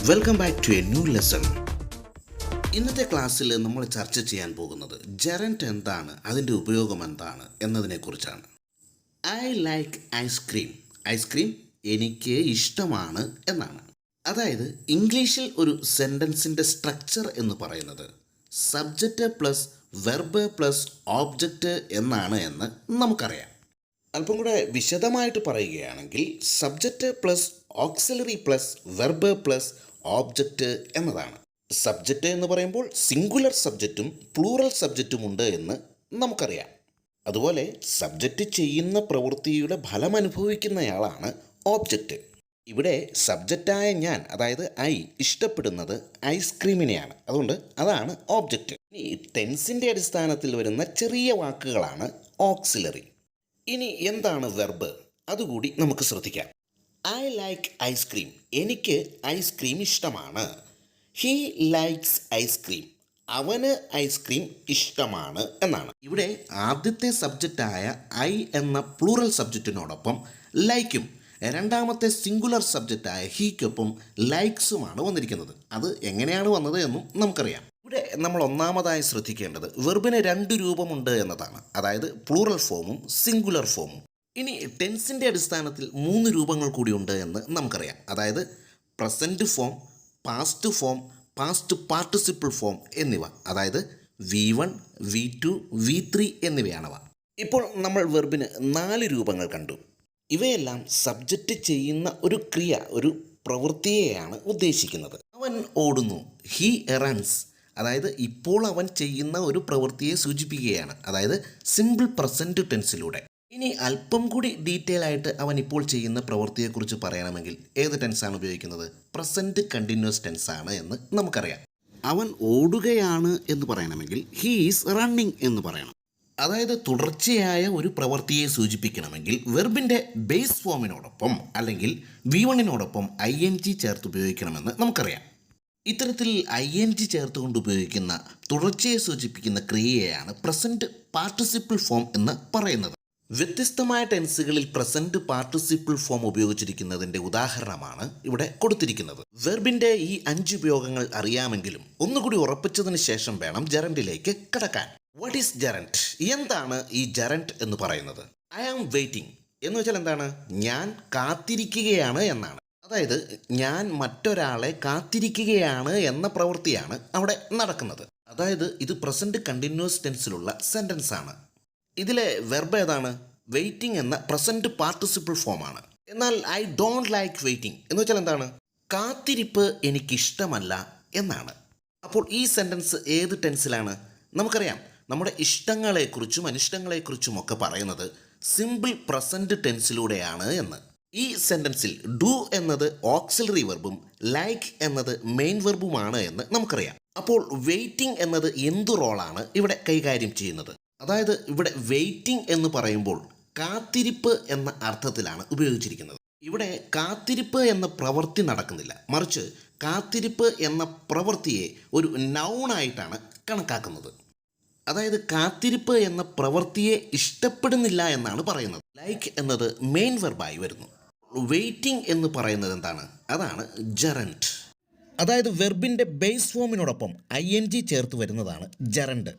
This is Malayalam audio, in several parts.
Welcome back to a new lesson. ഇന്നത്തെ ക്ലാസ്സിൽ നമ്മൾ ചർച്ച ചെയ്യാൻ പോകുന്നത് ജെറൻഡ് എന്താണ്, അതിൻ്റെ ഉപയോഗം എന്താണ് എന്നതിനെക്കുറിച്ചാണ്. I like ice cream. ഐസ്ക്രീം എനിക്ക് ഇഷ്ടമാണ് എന്നാണ്. അതായത് ഇംഗ്ലീഷിൽ ഒരു സെൻറ്റൻസിൻ്റെ സ്ട്രക്ചർ എന്ന് പറയുന്നത് subject plus verb plus object എന്നാണ് എന്ന് നമുക്കറിയാം. അല്പം കൂടെ വിശദമായിട്ട് പറയുകയാണെങ്കിൽ subject plus auxiliary plus verb plus object എന്നതാണ്. സബ്ജക്റ്റ് എന്ന് പറയുമ്പോൾ സിംഗുലർ സബ്ജക്റ്റും പ്ലൂറൽ സബ്ജക്റ്റും ഉണ്ട് എന്ന് നമുക്കറിയാം. അതുപോലെ സബ്ജക്റ്റ് ചെയ്യുന്ന പ്രവൃത്തിയുടെ ഫലം അനുഭവിക്കുന്നയാളാണ് ഓബ്ജക്റ്റ്. ഇവിടെ സബ്ജക്റ്റായ ഞാൻ, അതായത് ഐ, ഇഷ്ടപ്പെടുന്നത് ഐസ്ക്രീമിനെയാണ്. അതുകൊണ്ട് അതാണ് ഓബ്ജക്റ്റ്. ഇനി ടെൻസിൻ്റെ അടിസ്ഥാനത്തിൽ വരുന്ന ചെറിയ വാക്കുകളാണ് ഓക്സിലറി. ഇനി എന്താണ് വെർബ്, അതുകൂടി നമുക്ക് ശ്രദ്ധിക്കാം. I like ice cream. എനിക്ക് ഐസ്ക്രീം ഇഷ്ടമാണ്. He likes ice cream. അവന് ഐസ്ക്രീം ഇഷ്ടമാണ് എന്നാണ്. ഇവിടെ ആദ്യത്തെ സബ്ജക്റ്റായ ഐ എന്ന പ്ലൂറൽ സബ്ജക്റ്റിനോടൊപ്പം ലൈക്കും രണ്ടാമത്തെ സിംഗുലർ സബ്ജക്റ്റായ ഹീക്കൊപ്പം ലൈക്സുമാണ് വന്നിരിക്കുന്നത്. അത് എങ്ങനെയാണ് വന്നത് എന്നും നമുക്കറിയാം. ഇവിടെ നമ്മൾ ഒന്നാമതായി ശ്രദ്ധിക്കേണ്ടത് വെർബിന് രണ്ട് രൂപമുണ്ട് എന്നതാണ്, അതായത് പ്ലൂറൽ ഫോമും സിംഗുലർ ഫോമും. ഇനി ടെൻസിൻ്റെ അടിസ്ഥാനത്തിൽ മൂന്ന് രൂപങ്ങൾ കൂടിയുണ്ട് എന്ന് നമുക്കറിയാം, അതായത് present form, past form, past participle form എന്നിവ. അതായത് V1, V2, V3 എന്നിവയാണവ. ഇപ്പോൾ നമ്മൾ വെർബിന് 4 രൂപങ്ങൾ കണ്ടു. ഇവയെല്ലാം സബ്ജക്റ്റ് ചെയ്യുന്ന ഒരു ക്രിയ, ഒരു പ്രവൃത്തിയെയാണ് ഉദ്ദേശിക്കുന്നത്. അവൻ ഓടുന്നു. He runs. അതായത് ഇപ്പോൾ അവൻ ചെയ്യുന്ന ഒരു പ്രവൃത്തിയെ സൂചിപ്പിക്കുകയാണ്, അതായത് സിമ്പിൾ പ്രസൻറ്റ് ടെൻസിലൂടെ. ഇനി അല്പം കൂടി ഡീറ്റെയിൽ ആയിട്ട് അവൻ ഇപ്പോൾ ചെയ്യുന്ന പ്രവൃത്തിയെക്കുറിച്ച് പറയണമെങ്കിൽ ഏത് ടെൻസാണ് ഉപയോഗിക്കുന്നത്? പ്രസൻറ്റ് കണ്ടിന്യൂസ് ടെൻസാണ് എന്ന് നമുക്കറിയാം. അവൻ ഓടുകയാണ് എന്ന് പറയണമെങ്കിൽ ഹീ ഈസ് റണ്ണിങ് എന്ന് പറയണം. അതായത് തുടർച്ചയായ ഒരു പ്രവൃത്തിയെ സൂചിപ്പിക്കണമെങ്കിൽ വെർബിൻ്റെ ബേസ് ഫോമിനോടൊപ്പം അല്ലെങ്കിൽ V1നോടൊപ്പം ING ചേർത്ത് ഉപയോഗിക്കണമെന്ന് നമുക്കറിയാം. ഇത്തരത്തിൽ ING ചേർത്തുകൊണ്ട് ഉപയോഗിക്കുന്ന തുടർച്ചയെ സൂചിപ്പിക്കുന്ന ക്രിയയെയാണ് പ്രസൻറ്റ് പാർട്ടിസിപ്പിൾ ഫോം എന്ന് പറയുന്നത്. വ്യത്യസ്തമായ ടെൻസുകളിൽ പ്രസൻറ്റ് പാർട്ടിസിപ്പിൾ ഫോം ഉപയോഗിച്ചിരിക്കുന്നതിൻ്റെ ഉദാഹരണമാണ് ഇവിടെ കൊടുത്തിരിക്കുന്നത്. വെർബിൻ്റെ ഈ 5 ഉപയോഗങ്ങൾ അറിയാമെങ്കിലും ഒന്നുകൂടി ഉറപ്പിച്ചതിന് ശേഷം വേണം ജെറൻഡിലേക്ക് കടക്കാൻ. What is gerund? എന്താണ് ഈ ജെറൻഡ് എന്ന് പറയുന്നത്? ഐ ആം വെയിറ്റിംഗ് എന്ന് വെച്ചാൽ എന്താണ്? ഞാൻ കാത്തിരിക്കുകയാണ് എന്നാണ്. അതായത് ഞാൻ മറ്റൊരാളെ കാത്തിരിക്കുകയാണ് എന്ന പ്രവൃത്തിയാണ് അവിടെ നടക്കുന്നത്. അതായത് ഇത് പ്രസൻറ്റ് കണ്ടിന്യൂസ് ടെൻസിലുള്ള സെൻറ്റൻസ് ആണ്. ഇതിലെ വെർബ് ഏതാണ്? വെയിറ്റിംഗ് എന്ന പ്രസൻറ്റ് പാർട്ടിസിപ്പിൾ ഫോമാണ്. എന്നാൽ ഐ ഡോണ്ട് ലൈക്ക് വെയിറ്റിംഗ് എന്ന് വെച്ചാൽ എന്താണ്? കാത്തിരിപ്പ് എനിക്കിഷ്ടമല്ല എന്നാണ്. അപ്പോൾ ഈ സെൻറ്റൻസ് ഏത് ടെൻസിലാണ്? നമുക്കറിയാം, നമ്മുടെ ഇഷ്ടങ്ങളെക്കുറിച്ചും അനിഷ്ടങ്ങളെക്കുറിച്ചും ഒക്കെ പറയുന്നത് സിമ്പിൾ പ്രസൻറ്റ് ടെൻസിലൂടെയാണ് എന്ന്. ഈ സെൻറ്റൻസിൽ ഡു എന്നത് ഓക്സിലറി വെർബും ലൈക്ക് എന്നത് മെയിൻ വെർബുമാണ് എന്ന് നമുക്കറിയാം. അപ്പോൾ വെയിറ്റിംഗ് എന്നത് എന്തു റോളാണ് ഇവിടെ കൈകാര്യം ചെയ്യുന്നത്? അതായത് ഇവിടെ വെയിറ്റിംഗ് എന്ന് പറയുമ്പോൾ കാത്തിരിപ്പ് എന്ന അർത്ഥത്തിലാണ് ഉപയോഗിച്ചിരിക്കുന്നത്. ഇവിടെ കാത്തിരിപ്പ് എന്ന പ്രവൃത്തി നടക്കുന്നില്ല, മറിച്ച് കാത്തിരിപ്പ് എന്ന പ്രവൃത്തിയെ ഒരു നൗണായിട്ടാണ് കണക്കാക്കുന്നത്. അതായത് കാത്തിരിപ്പ് എന്ന പ്രവൃത്തിയെ ഇഷ്ടപ്പെടുന്നില്ല എന്നാണ് പറയുന്നത്. ലൈക്ക് എന്നത് മെയിൻ വെർബായി വരുന്നു. വെയിറ്റിംഗ് എന്ന് പറയുന്നത് എന്താണ്? അതാണ് ജെറൻഡ്. അതായത് വെർബിൻ്റെ ബേസ് ഫോമിനോടൊപ്പം ING ചേർത്ത് വരുന്നതാണ് ജെറൻഡ്.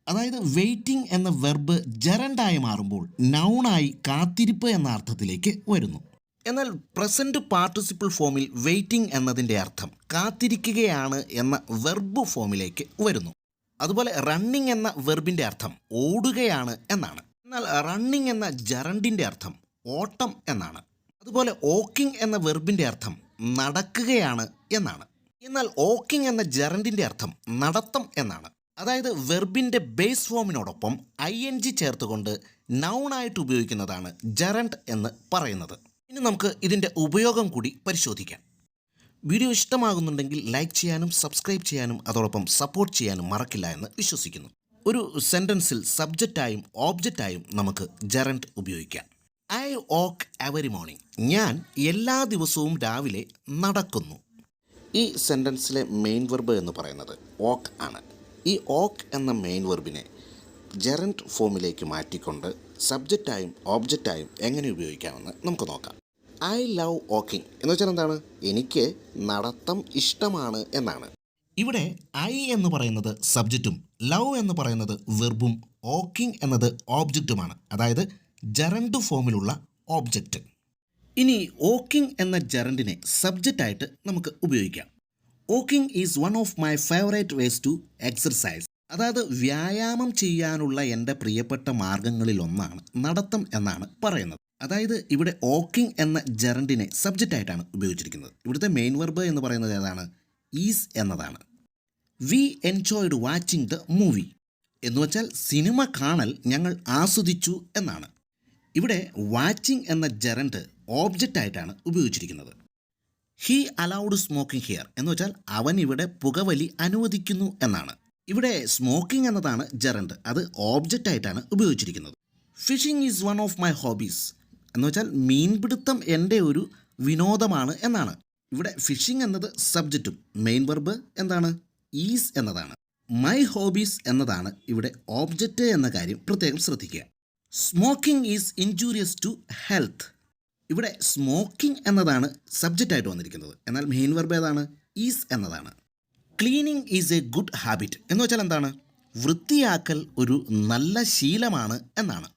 അതായത് വെയിറ്റിംഗ് എന്ന വെർബ് ജെറൻഡായി മാറുമ്പോൾ നൗണായി കാത്തിരിപ്പ് എന്ന അർത്ഥത്തിലേക്ക് വരുന്നു. എന്നാൽ പ്രസൻറ്റ് പാർട്ടിസിപ്പിൾ ഫോമിൽ വെയിറ്റിംഗ് എന്നതിൻ്റെ അർത്ഥം കാത്തിരിക്കുകയാണ് എന്ന വെർബ് ഫോമിലേക്ക് വരുന്നു. അതുപോലെ റണ്ണിങ് എന്ന വെർബിൻ്റെ അർത്ഥം ഓടുകയാണ് എന്നാണ്. എന്നാൽ റണ്ണിങ് എന്ന ജെറൻഡിൻ്റെ അർത്ഥം ഓട്ടം എന്നാണ്. അതുപോലെ ഓക്കിംഗ് എന്ന വെർബിൻ്റെ അർത്ഥം നടക്കുകയാണ് എന്നാണ്. എന്നാൽ ഓക്കിംഗ് എന്ന ജെറൻഡിൻ്റെ അർത്ഥം നടത്തം എന്നാണ്. അതായത് വെർബിൻ്റെ ബേസ് ഫോമിനോടൊപ്പം ING ചേർത്തുകൊണ്ട് നൗണായിട്ട് ഉപയോഗിക്കുന്നതാണ് ജെറൻഡ് എന്ന് പറയുന്നത്. ഇനി നമുക്ക് ഇതിൻ്റെ ഉപയോഗം കൂടി പരിശോധിക്കാം. വീഡിയോ ഇഷ്ടമാകുന്നുണ്ടെങ്കിൽ ലൈക്ക് ചെയ്യാനും സബ്സ്ക്രൈബ് ചെയ്യാനും അതോടൊപ്പം സപ്പോർട്ട് ചെയ്യാനും മറക്കില്ല എന്ന് വിശ്വസിക്കുന്നു. ഒരു സെൻറ്റൻസിൽ സബ്ജക്റ്റായും ഓബ്ജക്റ്റായും നമുക്ക് ജെറൻഡ് ഉപയോഗിക്കാം. I walk every morning. ഞാൻ എല്ലാ ദിവസവും രാവിലെ നടക്കുന്നു. ഈ സെൻറ്റൻസിലെ മെയിൻ വെർബ് എന്ന് പറയുന്നത് വോക്ക് ആണ്. ഈ വോക്ക് എന്ന മെയിൻ വെർബിനെ ജെറൻഡ് ഫോമിലേക്ക് മാറ്റിക്കൊണ്ട് സബ്ജക്റ്റായും ഓബ്ജക്റ്റായും എങ്ങനെ ഉപയോഗിക്കാമെന്ന് നമുക്ക് നോക്കാം. ഐ ലവ് വാക്കിംഗ് എന്ന് വെച്ചാൽ എന്താണ്? എനിക്ക് നടത്തം ഇഷ്ടമാണ് എന്നാണ്. ഇവിടെ ഐ എന്ന് പറയുന്നത് സബ്ജക്റ്റും ലവ് എന്ന് പറയുന്നത് വെർബും വാക്കിംഗ് എന്നത് ഓബ്ജക്റ്റുമാണ്, അതായത് ജെറണ്ട് ഫോമിലുള്ള ഓബ്ജക്റ്റ്. ഇനി വാക്കിംഗ് എന്ന ജെറണ്ടിനെ സബ്ജക്റ്റായിട്ട് നമുക്ക് ഉപയോഗിക്കാം. Walking is one of my favourite ways to exercise. അതായത് വ്യായാമം ചെയ്യാനുള്ള എൻ്റെ പ്രിയപ്പെട്ട മാർഗങ്ങളിലൊന്നാണ് നടത്തം എന്നാണ് പറയുന്നത്. അതായത് ഇവിടെ വാക്കിംഗ് എന്ന ജെറണ്ടിനെ സബ്ജക്റ്റായിട്ടാണ് ഉപയോഗിച്ചിരിക്കുന്നത്. ഇവിടുത്തെ മെയിൻ വെർബ് എന്ന് പറയുന്നത് ഏതാണ്? ഈസ് എന്നതാണ്. V enjoyed watching the movie എന്ന് വെച്ചാൽ സിനിമ കാണൽ ഞങ്ങൾ ആസ്വദിച്ചു എന്നാണ്. ഇവിടെ വാച്ചിങ് എന്ന ജെറണ്ട് ഓബ്ജക്റ്റായിട്ടാണ് ഉപയോഗിച്ചിരിക്കുന്നത്. ഹീ അലൗഡ് സ്മോക്കിംഗ് ഹിയർ എന്ന് വെച്ചാൽ അവൻ ഇവിടെ പുകവലി അനുവദിക്കുന്നു എന്നാണ്. ഇവിടെ സ്മോക്കിംഗ് എന്നതാണ് ജെറണ്ട്, അത് ഓബ്ജക്റ്റായിട്ടാണ് ഉപയോഗിച്ചിരിക്കുന്നത്. Fishing is one of my hobbies എന്ന് വെച്ചാൽ മീൻപിടുത്തം എൻ്റെ ഒരു വിനോദമാണ് എന്നാണ്. ഇവിടെ ഫിഷിംഗ് എന്നത് സബ്ജക്റ്റും മെയിൻ വെർബ് എന്താണ്? ഈസ് എന്നതാണ്. മൈ ഹോബീസ് എന്നതാണ് ഇവിടെ ഓബ്ജക്റ്റ് എന്ന കാര്യം പ്രത്യേകം ശ്രദ്ധിക്കുക. Smoking is injurious to health. ഇവിടെ സ്മോക്കിംഗ് എന്നതാണ് സബ്ജക്റ്റായിട്ട് വന്നിരിക്കുന്നത്, എന്നാൽ മെയിൻ വെർബ് ഏതാണ്? ഈസ് എന്നതാണ്. Cleaning is a good habit എന്ന് വെച്ചാൽ എന്താണ്? വൃത്തിയാക്കൽ ഒരു നല്ല ശീലമാണ് എന്നാണ്.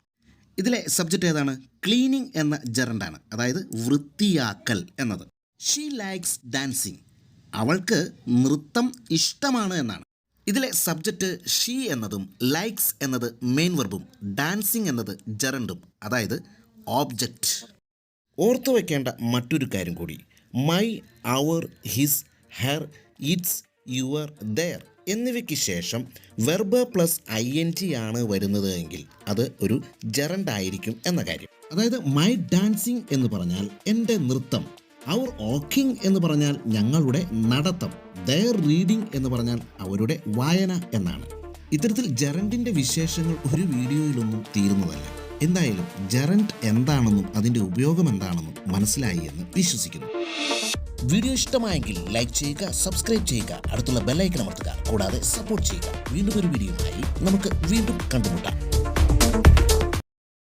ഇതിലെ സബ്ജക്റ്റ് ഏതാണ്? ക്ലീനിങ് എന്ന ജെറണ്ടാണ്, അതായത് വൃത്തിയാക്കൽ എന്നത്. ഷീ ലൈക്സ് ഡാൻസിങ്, അവൾക്ക് നൃത്തം ഇഷ്ടമാണ് എന്നാണ്. ഇതിലെ സബ്ജക്റ്റ് ഷീ എന്നതും ലൈക്സ് എന്നത് മെയിൻ വെർബും ഡാൻസിങ് എന്നത് ജെറണ്ടും, അതായത് ഓബ്ജക്റ്റ്. ഓർത്തു വയ്ക്കേണ്ട മറ്റൊരു കാര്യം കൂടി, my, our, his, her, its, your, their എന്നിവയ്ക്ക് ശേഷം വെർബ് പ്ലസ് ING ആണ് വരുന്നത് എങ്കിൽ അത് ഒരു ജെറണ്ട് ആയിരിക്കും എന്ന കാര്യം. അതായത് മൈ ഡാൻസിങ് എന്ന് പറഞ്ഞാൽ എൻ്റെ നൃത്തം, അവർ വാക്കിംഗ് എന്ന് പറഞ്ഞാൽ ഞങ്ങളുടെ നടത്തം, ദെയർ റീഡിംഗ് എന്ന് പറഞ്ഞാൽ അവരുടെ വായന എന്നാണ്. ഇത്തരത്തിൽ ജെറണ്ടിൻ്റെ വിശേഷങ്ങൾ ഒരു വീഡിയോയിലൊന്നും തീരുന്നതല്ല. എന്തായാലും ജെറണ്ട് എന്താണെന്നും അതിൻ്റെ ഉപയോഗം എന്താണെന്നും മനസ്സിലായി എന്ന് വിശ്വസിക്കുന്നു. വീഡിയോ ഇഷ്ടമായെങ്കിൽ ലൈക്ക് ചെയ്യുക, സബ്സ്ക്രൈബ് ചെയ്യുക, അടുത്തുള്ള ബെല്ലൈക്കൺ അമർത്തുക, കൂടാതെ സപ്പോർട്ട് ചെയ്യുക. വീണ്ടും ഒരു വീഡിയോയുമായി നമുക്ക് വീണ്ടും കണ്ടുമുട്ടാം.